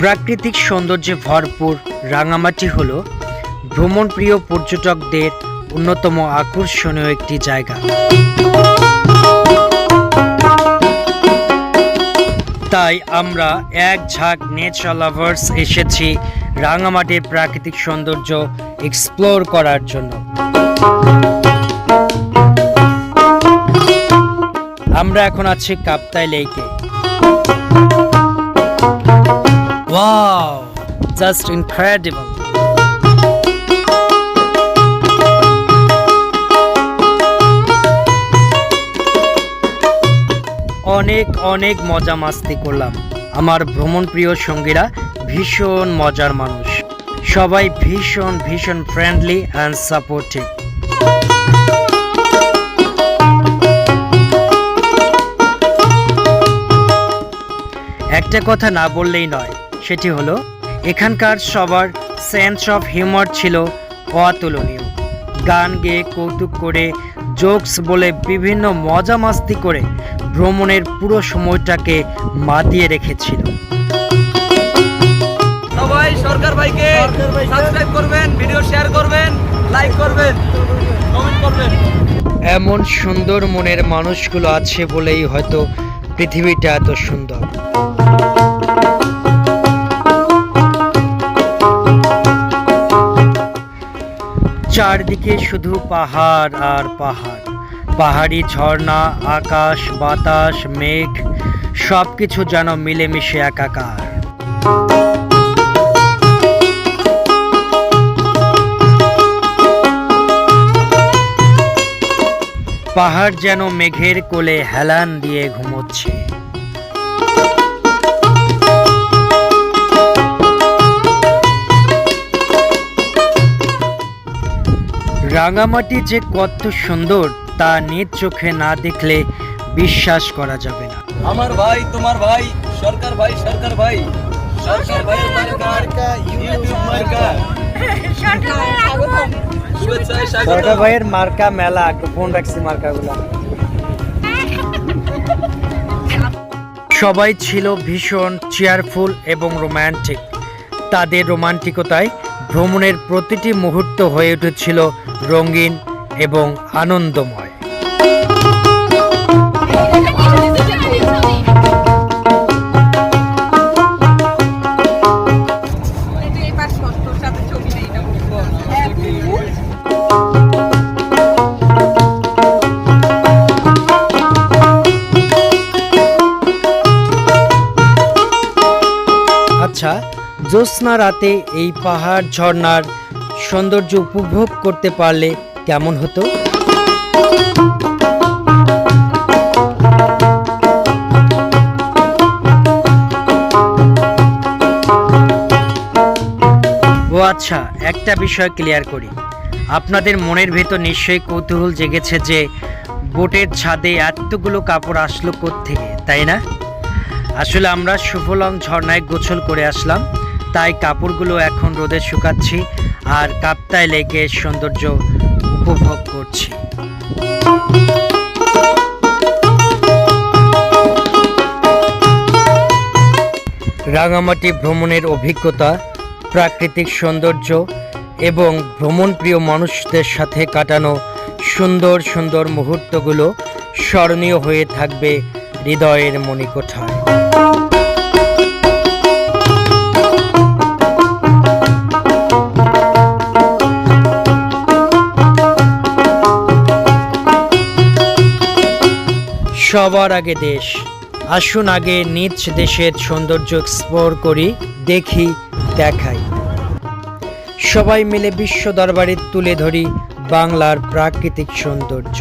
প্রাকৃতিক সৌন্দর্যে ভরপুর রাঙামাটি হলো ভ্রমণপ্রিয় পর্যটকদের অন্যতম আকর্ষণীয় একটি জায়গা। তাই আমরা এক ঝাঁক নেচার লাভার্স এসেছি রাঙামাটির প্রাকৃতিক সৌন্দর্য এক্সপ্লোর করার জন্য। আমরা এখন আছি কাপ্তাই লেকে। Wow, just incredible. অনেক অনেক মজা মাস্তি করলাম। আমার ভ্রমণ প্রিয় সঙ্গীরা ভীষণ মজার মানুষ, সবাই ভীষণ ভীষণ ফ্রেন্ডলি অ্যান্ড সাপোর্টিভ। একটা কথা না বললেই নয়, সেটি হলো এখানকার সবার সেন্স অফ হিউমার ছিল অতুলনীয়। গান গেয়ে, কৌতুক করে, জোকস বলে, বিভিন্ন মজা মাস্তি করে ভ্রমণের পুরো সময়টাকে মাতিয়ে রেখেছিল। সবাই সরকার ভাইকে সাবস্ক্রাইব করবেন, ভিডিও শেয়ার করবেন, লাইক করবেন, কমেন্ট করবেন। এমন সুন্দর মনের মানুষগুলো আছে বলেই হয়তো পৃথিবীটা এত সুন্দর। চারদিকে শুধু পাহাড় আর পাহাড়, পাহাড়ি ঝর্ণা, আকাশ, বাতাস, মেঘ, সবকিছু যেন মিলেমিশে একাকার। পাহাড় যেন মেঘের কোলে হেলান দিয়ে ঘুমোচ্ছে। রাঙামাটি যে কত সুন্দর তা নিজ চোখে না দেখলে বিশ্বাস করা যাবে না। আমার ভাই, তোমার ভাই, সরকার ভাই, সরকার ভাই, সরকার ভাইয়ের মার্কা, ইউটিউব মার্কা, শুভেচ্ছায় স্বাগত। সরকার ভাইয়ের মার্কা মেলা, ফোন রাখছি মার্কাগুলো। সবাই ছিল ভীষণ চেয়ারফুল এবং রোমান্টিক। তাদের রোমান্টিকতায় ভ্রমণের প্রতিটি মুহূর্ত হয়ে উঠেছিল রঙিন এবং আনন্দময়। আচ্ছা, জ্যোৎস্না রাতে এই পাহাড় ঝর্ণার সৌন্দর্য উপভোগ করতে পারলে কেমন হতো? ও আচ্ছা, একটা বিষয় ক্লিয়ার করি। আপনাদের মনের ভেতর নিশ্চয়ই কৌতূহল জেগেছে যে বোটের ছাদে এতগুলো কাপড় আসলো কোত্থেকে, তাই না? আসলে আমরা সুফলং ঝর্ণায় গোসল করে আসলাম, তাই কাপড়গুলো এখন রোদে শুকাচ্ছি আর কাপ্তাই লেকের সৌন্দর্য উপভোগ করছি। রাঙামাটি ভ্রমণের অভিজ্ঞতা, প্রাকৃতিক সৌন্দর্য এবং ভ্রমণপ্রিয় মানুষদের সাথে কাটানো সুন্দর সুন্দর মুহূর্তগুলো স্মরণীয় হয়ে থাকবে হৃদয়ের মণিকোঠায়। সবার আগে দেশ, আসুন আগে নিজ দেশের সৌন্দর্য এক্সপ্লোর করি, দেখি, দেখাই। সবাই মিলে বিশ্ব দরবারে তুলে ধরি বাংলার প্রাকৃতিক সৌন্দর্য।